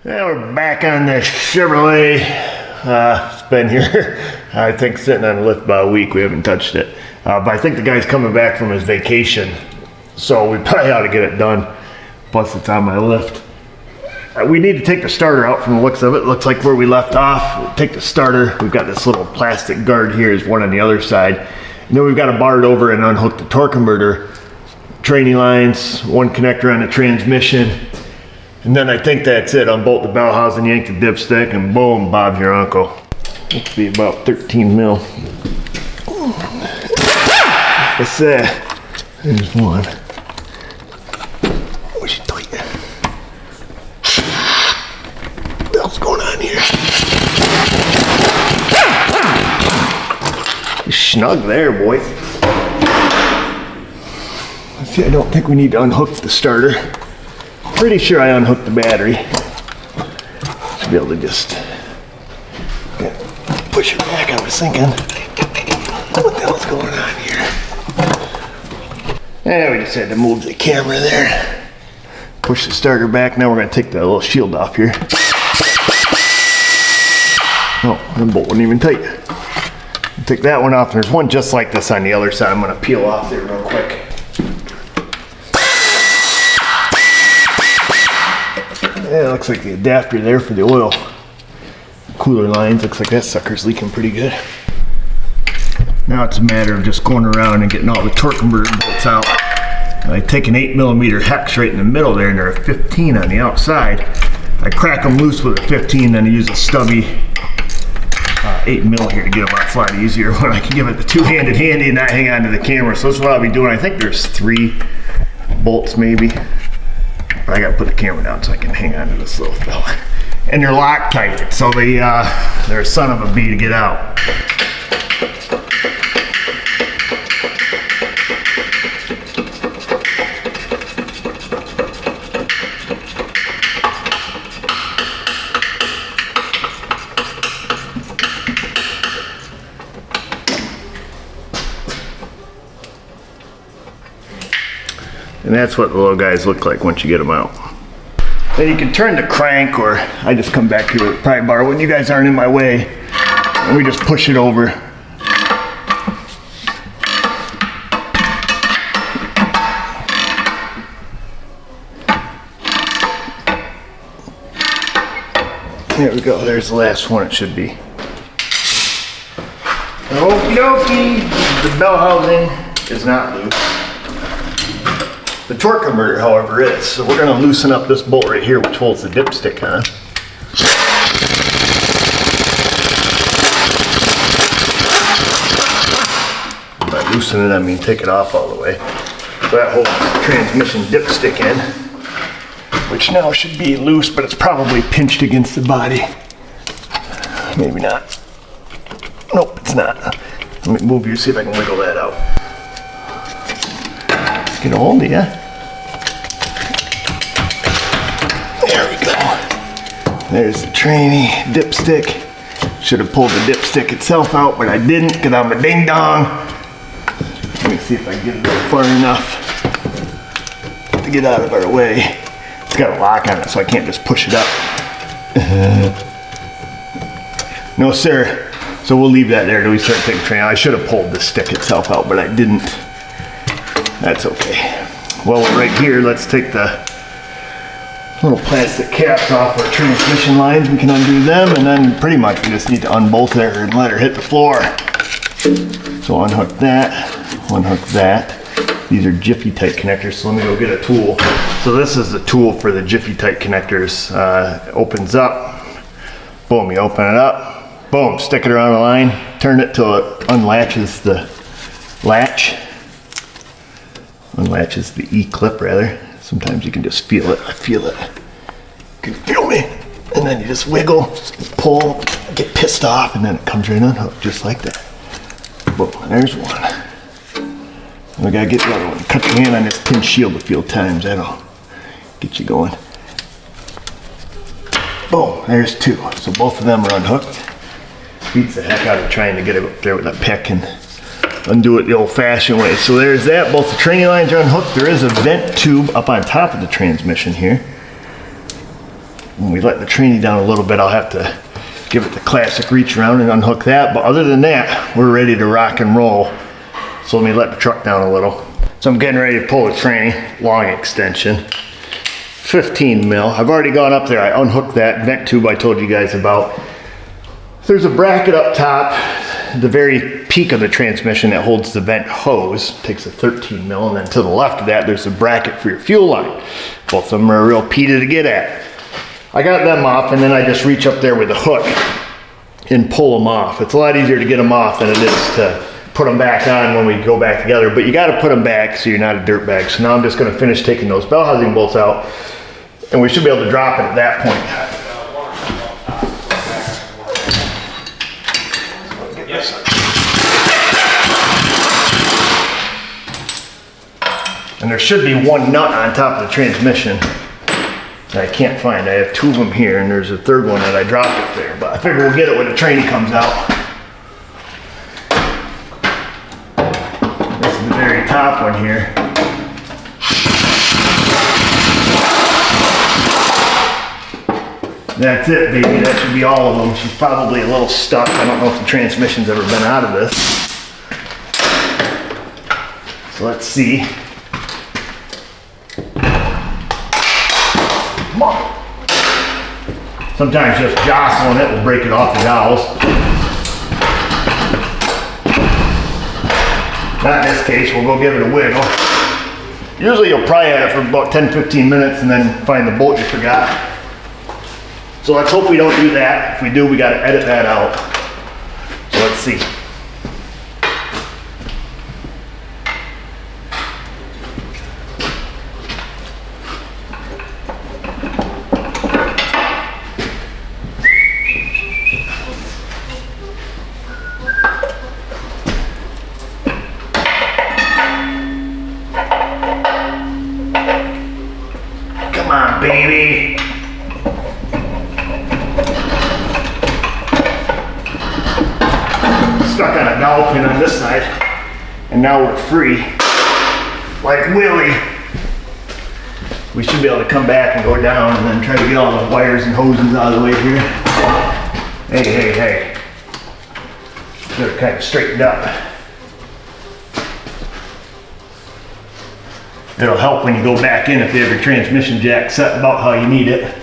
Yeah, we're back on the Chevrolet. It's been here, I think, sitting on the lift about a week. We haven't touched it. But I think the guy's coming back from his vacation, so we probably ought to get it done. Plus, it's on my lift. We need to take the starter out from the looks of it. Looks like where we left off. We'll take the starter. We've got this little plastic guard here. There's one on the other side. And then we've got to bar it over and unhook the torque converter. Training lines, one connector on the transmission. And then I think that's it. Unbolt the bell housing, yank the dipstick, and boom, Bob's your uncle. Looks to be about 13 mil. What's that? There's one. What's your tweet? What the hell's going on here? You're snug there, boy. Let's see, I don't think we need to unhook the starter. Pretty sure I unhooked the battery. Should be able to just push it back. I was thinking, what the hell's going on here? And we just had to move the camera there. Push the starter back. Now we're going to take the little shield off here. Oh, the bolt wasn't even tight. Take that one off. There's one just like this on the other side. I'm going to peel off there real quick. Yeah, it looks like the adapter there for the oil cooler lines. Looks like that sucker's leaking pretty good. Now it's a matter of just going around and getting all the torque converter bolts out. I take an 8mm hex right in the middle there, and they're a 15 on the outside. I crack them loose with a 15, then I use a stubby 8mm here to get them out a lot easier when I can give it the two-handed handy and not hang on to the camera. So that's what I'll be doing. I think there's 3 bolts maybe. But I gotta put the camera down so I can hang on to this little fella. And they're Loctite, so they're a son of a bee to get out. And that's what the little guys look like once you get them out. Then you can turn the crank, or I just come back here with a pry bar when you guys aren't in my way, and we just push it over. There we go, there's the last one it should be. Okie dokie, the bell housing is not loose. The torque converter, however, is. So we're going to loosen up this bolt right here, which holds the dipstick on. By loosen it, I mean take it off all the way. So that holds the transmission dipstick in, which now should be loose, but it's probably pinched against the body. Maybe not. Nope, it's not. Let me move you, see if I can wiggle that out. Get a hold of ya. There we go. There's the tranny dipstick. Should have pulled the dipstick itself out, but I didn't because I'm a ding dong. Let me see if I can get it up far enough to get out of our way. It's got a lock on it, so I can't just push it up. No, sir. So we'll leave that there till we start taking tranny. I should have pulled the stick itself out, but I didn't. That's okay. Well, we're right here. Let's take the little plastic caps off our transmission lines. We can undo them, and then pretty much we just need to unbolt her and let her hit the floor. So unhook that. These are Jiffy tight connectors, so let me go get a tool. So this is the tool for the Jiffy tight connectors. Opens up. Boom, you open it up. Boom, stick it around the line. Turn it till it unlatches the latch. Unlatches the E-clip rather. Sometimes you can just feel it. I feel it. You can feel me. And then you just wiggle, pull, get pissed off, and then it comes right unhooked just like that. Boom, there's one. And we gotta get the other one. Cut your hand on this tin shield a few times. That'll get you going. Boom, there's 2. So both of them are unhooked. Beats the heck out of trying to get it up there with a pick and undo it the old-fashioned way. So there's that. Both the training lines are unhooked. There is a vent tube up on top of the transmission here. when we let the tranny down a little bit, I'll have to give it the classic reach around and unhook that. But other than that, we're ready to rock and roll. So let me let the truck down a little. So I'm getting ready to pull the tranny, long extension, 15 mil. I've already gone up there. I unhooked that vent tube I told you guys about. There's a bracket up top, the very peak of the transmission that holds the vent hose, takes a 13 mil, and then to the left of that, there's a bracket for your fuel line. Both of them are real peaty to get at. I got them off, and then I just reach up there with a hook and pull them off. It's a lot easier to get them off than it is to put them back on when we go back together, but you gotta put them back so you're not a dirtbag. So now I'm just gonna finish taking those bell housing bolts out, and we should be able to drop it at that point. And there should be one nut on top of the transmission that I can't find. I have two of them here, and there's a third one that I dropped up there, but I figure we'll get it when the tranny comes out. This is the very top one here. That's it, baby. That should be all of them. She's probably a little stuck. I don't know if the transmission's ever been out of this. So let's see. Come on. Sometimes just jostling it will break it off the dowels. Not in this case, we'll go give it a wiggle. Usually you'll pry at it for about 10-15 minutes and then find the bolt you forgot. So let's hope we don't do that. If we do, we gotta edit that out. So let's see. Come on, baby. Stuck on a dowel pin on this side, and now we're free. Like Willie. We should be able to come back and go down and then try to get all the wires and hoses out of the way here. Hey, hey, hey. Get it kind of straightened up. It'll help when you go back in if you have your transmission jack set about how you need it.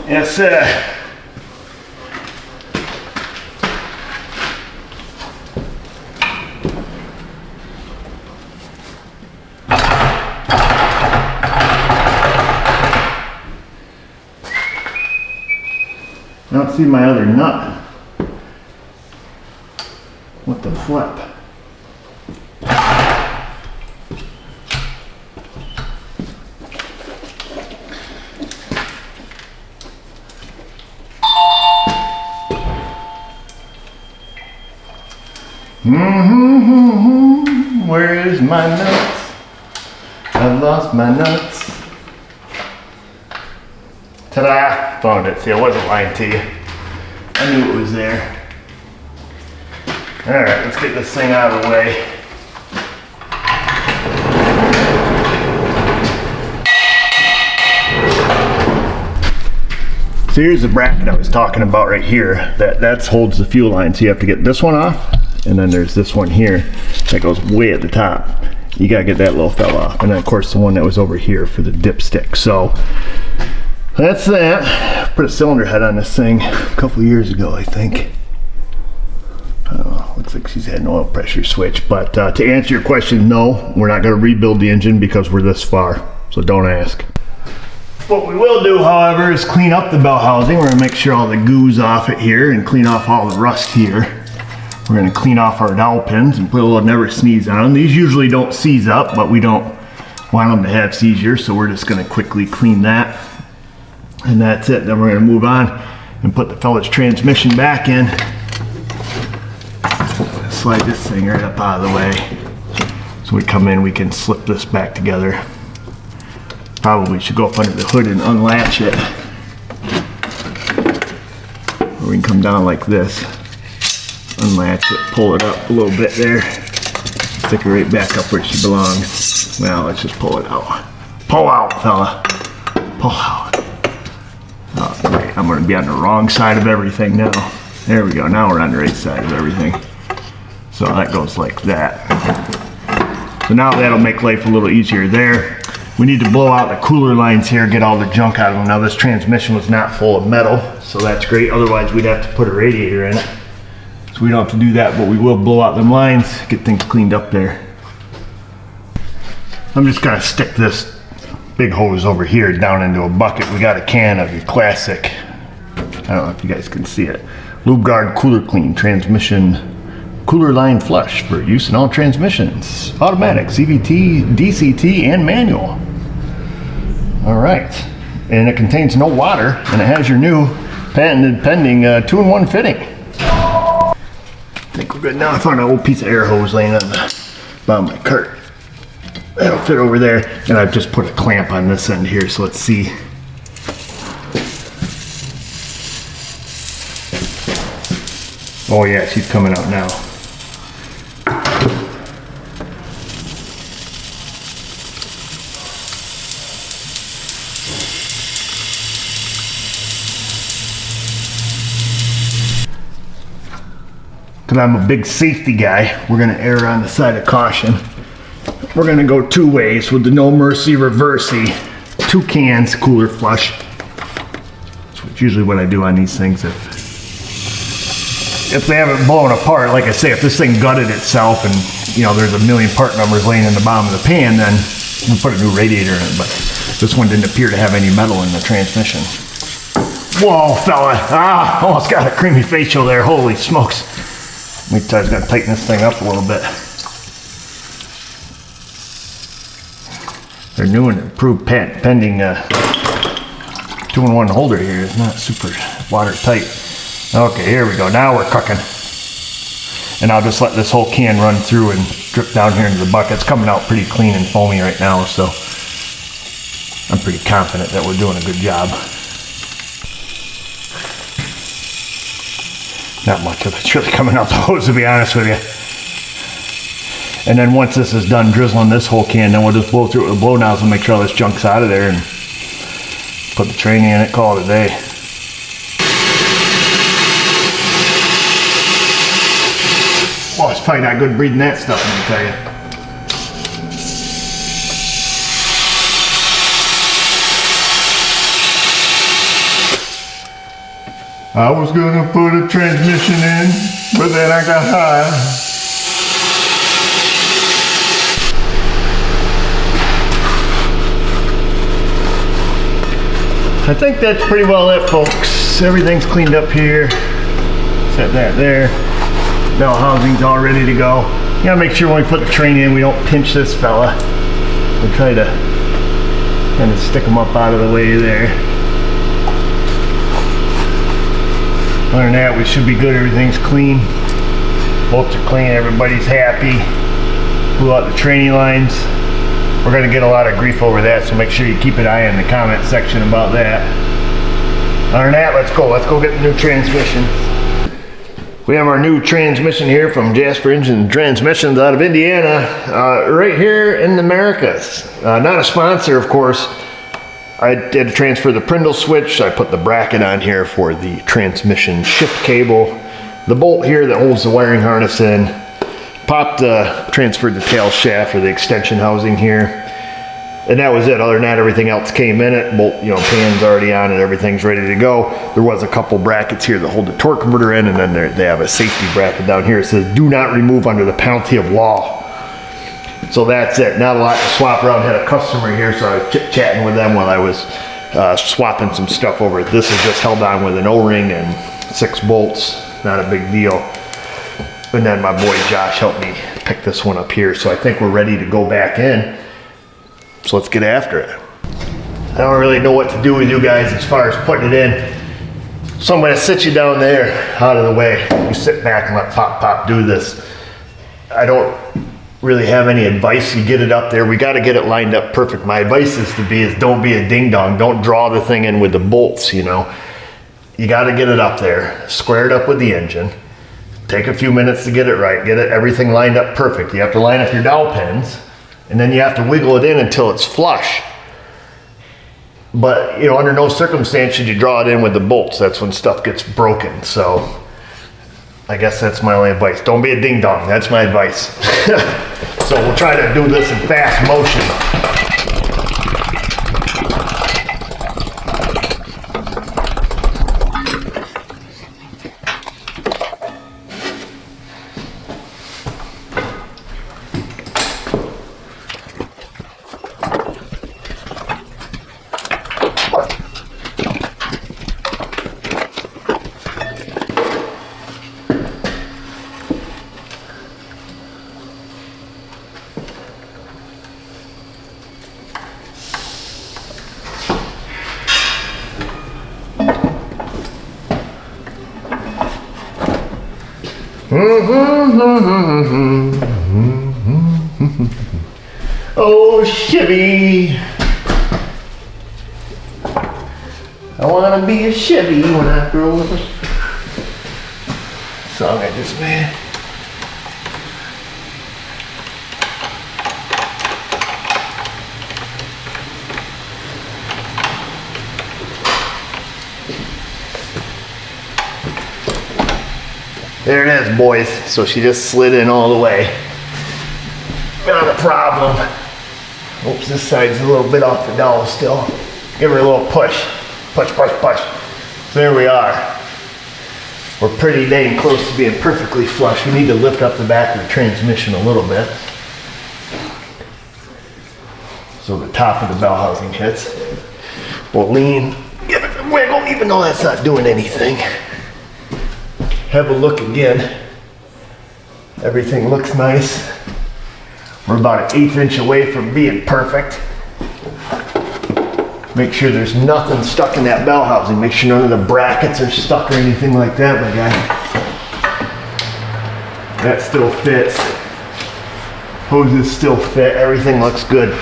Yes, sir. I don't see my other nut. What the flip? Where is my nuts? I've lost my nuts. Ta-da! Found it. See, I wasn't lying to you. I knew it was there. Alright, let's get this thing out of the way. So here's the bracket I was talking about right here. That holds the fuel line. So you have to get this one off, and then there's this one here that goes way at the top. You gotta get that little fella off. And then of course the one that was over here for the dipstick. So that's that. Put a cylinder head on this thing a couple years ago, I think. Looks like she's had an oil pressure switch. But to answer your question, no, we're not gonna rebuild the engine because we're this far. So don't ask. What we will do, however, is clean up the bell housing. We're gonna make sure all the goo's off it here and clean off all the rust here. We're gonna clean off our dowel pins and put a little never sneeze on them. These usually don't seize up, but we don't want them to have seizure, so we're just gonna quickly clean that. And that's it. Then we're gonna move on and put the fella's transmission back in. Slide this thing right up out of the way. So we come in, we can slip this back together. Probably should go up under the hood and unlatch it. Or we can come down like this, unlatch it, pull it up a little bit there, stick her right back up where she belongs. Now let's just pull it out. Pull out, fella. Pull out. Oh, right. I'm gonna be on the wrong side of everything now. There we go, now we're on the right side of everything. So that goes like that. So now that'll make life a little easier there. We need to blow out the cooler lines here, get all the junk out of them. Now this transmission was not full of metal, so that's great. Otherwise we'd have to put a radiator in it. So we don't have to do that, but we will blow out them lines, get things cleaned up there. I'm just gonna stick this big hose over here down into a bucket. We got a can of your classic, I don't know if you guys can see it, Lube Guard Cooler Clean Transmission Cooler Line Flush for use in all transmissions. Automatic, CVT, DCT, and manual. All right, and it contains no water, and it has your new patented pending 2-in-1 fitting. I think we're good now. I found an old piece of air hose laying on the bottom of my cart. That'll fit over there, and I've just put a clamp on this end here, so let's see. Oh yeah, she's coming out now. Because I'm a big safety guy, we're gonna err on the side of caution. We're gonna go 2 ways with the No Mercy Reversey. 2 cans, cooler flush. That's usually what I do on these things. If they haven't blown apart, like I say, if this thing gutted itself and you know there's a million part numbers laying in the bottom of the pan, then we'll put a new radiator in it. But this one didn't appear to have any metal in the transmission. Whoa, fella! Ah, almost got a creamy facial there. Holy smokes! I just gotta tighten this thing up a little bit. Their new and improved pending 2-in-1 holder here is not super watertight. Okay, here we go. Now we're cooking. And I'll just let this whole can run through and drip down here into the bucket. It's coming out pretty clean and foamy right now, so I'm pretty confident that we're doing a good job. Not much of it's really coming out the hose, to be honest with you. And then once this is done drizzling this whole can, then we'll just blow through it with a blow nozzle, make sure all this junk's out of there, and put the training in it, call it a day. Well, it's probably not good breathing that stuff, let me tell you. I was gonna put a transmission in, but then I got high. I think that's pretty well it, folks. Everything's cleaned up here. Set that there. Bell housing's all ready to go. You gotta make sure when we put the train in, we don't pinch this fella. We'll try to kind of stick them up out of the way there. Other than that, we should be good. Everything's clean. Bolts are clean. Everybody's happy. Blew out the training lines. We're going to get a lot of grief over that, so make sure you keep an eye in the comment section about that. Other than that, let's go. Let's go get the new transmission. We have our new transmission here from Jasper Engine Transmissions out of Indiana, right here in the Americas. Not a sponsor, of course. I had to transfer the Prindle switch. I put the bracket on here for the transmission shift cable. The bolt here that holds the wiring harness in. Transferred the tail shaft or the extension housing here. And that was it. Other than that, everything else came in it. Bolt, pan's already on and everything's ready to go. There was a couple brackets here that hold the torque converter in, and then they have a safety bracket down here. It says, do not remove under the penalty of law. So that's it. Not a lot to swap around. Had a customer here, so I was chit-chatting with them while I was swapping some stuff over. This is just held on with an O-ring and 6 bolts. Not a big deal. And then my boy Josh helped me pick this one up here. So I think we're ready to go back in. So let's get after it. I don't really know what to do with you guys as far as putting it in. So I'm gonna sit you down there out of the way. You sit back and let Pop do this. I don't really have any advice. You get it up there. We got to get it lined up perfect. My advice is don't be a ding dong. Don't draw the thing in with the bolts, you got to get it up there, square it up with the engine. Take a few minutes to get it right, get everything lined up perfect. You have to line up your dowel pins, and then you have to wiggle it in until it's flush. But, you know, under no circumstance should you draw it in with the bolts. That's when stuff gets broken. So I guess that's my only advice. Don't be a ding dong. That's my advice. So we'll try to do this in fast motion. Oh, Chevy. I want to be a Chevy when I grow up. Song I just made. There it is, boys. So she just slid in all the way. Not a problem. Oops, this side's a little bit off the dowel still. Give her a little push. Push, push, push. So there we are. We're pretty dang close to being perfectly flush. We need to lift up the back of the transmission a little bit, so the top of the bell housing hits. We'll lean, give it a wiggle, even though that's not doing anything. Have a look again. Everything looks nice. We're about 1/8 inch away from being perfect. Make sure there's nothing stuck in that bell housing. Make sure none of the brackets are stuck or anything like that, my guy. That still fits. Hoses still fit. Everything looks good.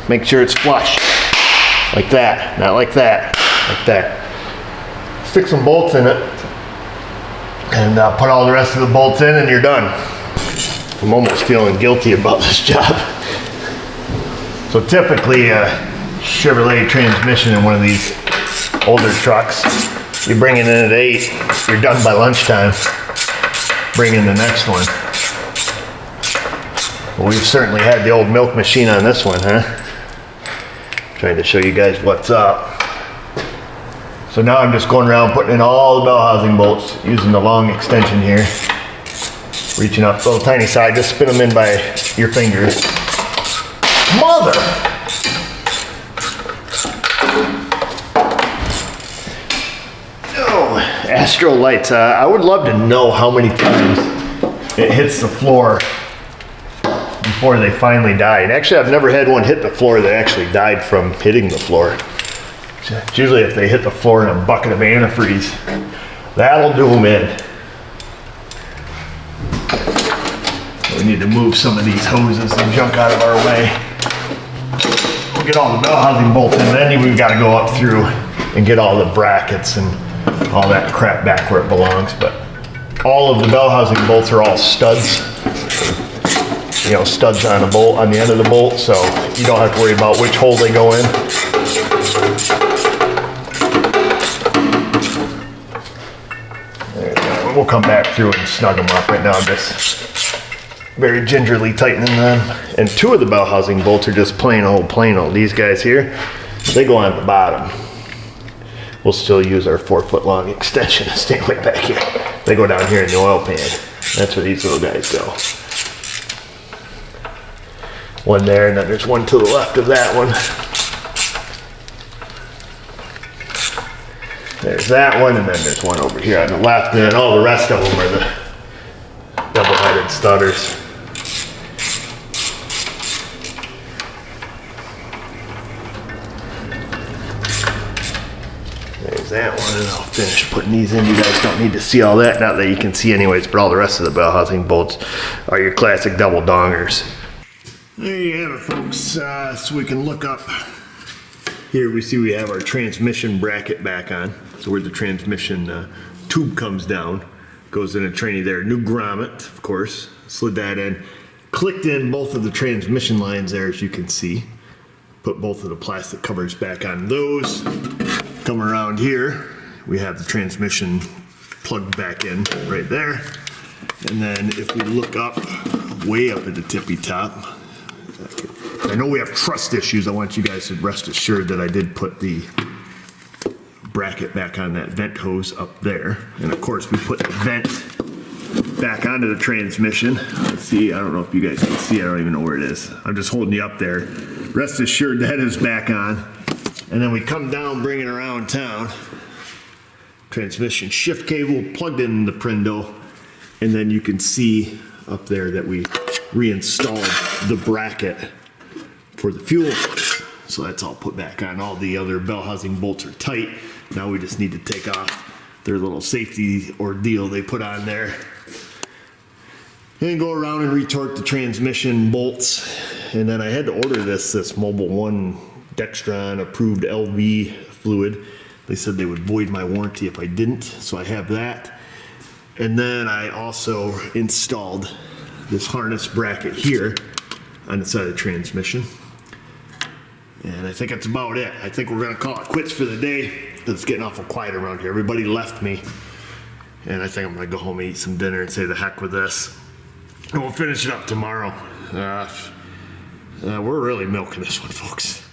Make sure it's flush. Like that. Not like that. Like that. Stick some bolts in it. And put all the rest of the bolts in and you're done. I'm almost feeling guilty about this job. So typically a Chevrolet transmission in one of these older trucks, you bring it in at 8, you're done by lunchtime. Bring in the next one. Well, we've certainly had the old milk machine on this one, huh? Trying to show you guys what's up. So now I'm just going around putting in all the bell housing bolts using the long extension here. Reaching up, little tiny side, just spin them in by your fingers. Mother! Oh, Astro lights. I would love to know how many times it hits the floor before they finally die. And actually, I've never had one hit the floor that actually died from hitting the floor. It's usually if they hit the floor in a bucket of antifreeze. That'll do them in. We need to move some of these hoses and junk out of our way. We'll get all the bell housing bolts in, then we've got to go up through and get all the brackets and all that crap back where it belongs. But all of the bell housing bolts are all studs. You know, studs on a bolt, on the end of the bolt, so you don't have to worry about which hole they go in. We'll come back through and snug them up. Right now I'm just very gingerly tightening them. And 2 of the bell housing bolts are just plain old. These guys here, they go on the bottom. We'll still use our 4-foot long extension to stand way back here. They go down here in the oil pan. That's where these little guys go. One there, and then there's one to the left of that one. There's that one, and then there's one over here on the left, and then all the rest of them are the double-headed studders. There's that one, and I'll finish putting these in. You guys don't need to see all that, not that you can see anyways, but all the rest of the bell housing bolts are your classic double dongers. There you have it, folks. So we can look up Here we see we have our transmission bracket back on. So where the transmission tube comes down, goes in a tranny there. New grommet, of course. Slid that in. Clicked in both of the transmission lines there, as you can see. Put both of the plastic covers back on those. Come around here, we have the transmission plugged back in right there. And then if we look up, way up at the tippy top, I know we have trust issues. I want you guys to rest assured that I did put the bracket back on that vent hose up there. And of course we put the vent back onto the transmission. Let's see, I don't know if you guys can see, I don't even know where it is. I'm just holding you up there. Rest assured that is back on. And then we come down, bring it around town. Transmission shift cable plugged in the Prendo. And then you can see up there that we reinstalled the bracket for the fuel hose. So that's all put back on. All the other bell housing bolts are tight. Now we just need to take off their little safety ordeal they put on there. And go around and retorque the transmission bolts. And then I had to order this Mobile One Dextron approved LV fluid. They said they would void my warranty if I didn't, so I have that. And then I also installed this harness bracket here on the side of the transmission. And I think that's about it. I think we're gonna call it quits for the day. It's getting awful quiet around here. Everybody left me. And I think I'm gonna go home and eat some dinner and say the heck with this. And we'll finish it up tomorrow. We're really milking this one, folks.